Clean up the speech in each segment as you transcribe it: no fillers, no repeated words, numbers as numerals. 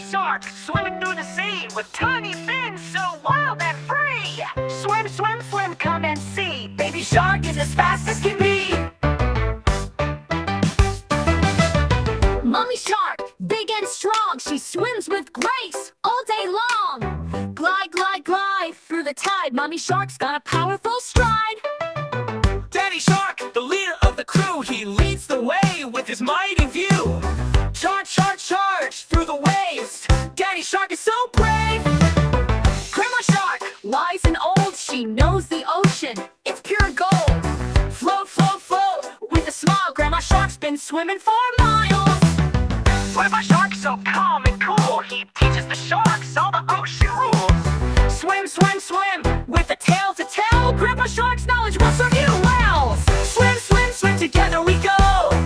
sharks swimming through the sea with tiny fins so wild and free. Swim, swim, swim, come and see. Baby shark is as fast as can be. Mommy shark, big and strong, she swims with grace all day long. Glide, glide, glide through the tide. Mommy shark's got a powerful stride. Daddy shark, the leader of the crew, he leads the way with his mighty view. Charge, charge, charge through the waves. Daddy shark is so brave. Grandma shark, wise and old, she knows the ocean, it's pure gold. Float, float, float with a smile. Grandma shark's been swimming for miles. Grandma shark so calm and cool, he teaches the sharks all the ocean rules. Swim, swim, swim with a tail to tell. Grandma shark's knowledge will serve you well. Swim, swim, swim, together we go.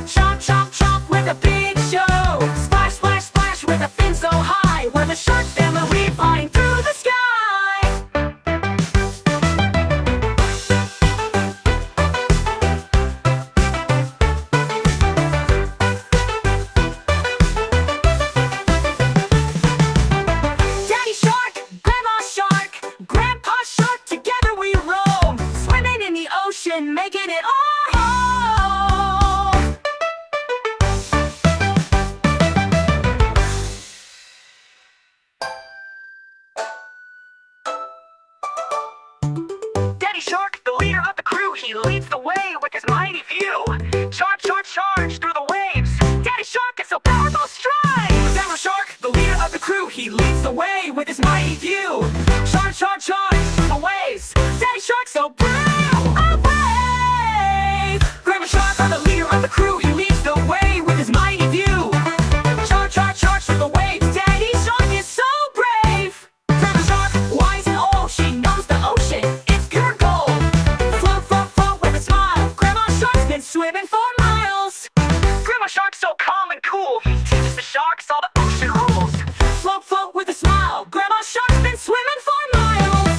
Chomp, chomp, chomp with a big show. Splash, splash, splash with a fin so high. We're the shark family flying through the sky. Daddy shark, Grandma shark, Grandpa shark, together we roam, swimming in the ocean, making it our home. Daddy shark, the leader of the crew, he leads the way with his mighty view. Charge, charge, charge through the waves. Daddy shark is so powerful, stride. Grandma shark, the leader of the crew, he leads the way with his mighty view. Charge, charge, charge through the waves. Daddy shark so brave. Grandma shark, the leader of the crew, he leads the way with his mighty view. Charge, charge, charge through the waves. Daddy shark is so brave. Grandma shark, wise and old, she knows the ocean, it's pure gold. Float, float, float with a smile. Grandma shark's been swimming for miles. Grandma shark so calm and cool, he teaches the sharks all the ocean rules. Float, float with a smile. Grandma shark's been swimming for miles.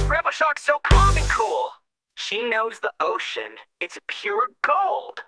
Grandma shark so calm and cool, she knows the ocean, it's pure gold.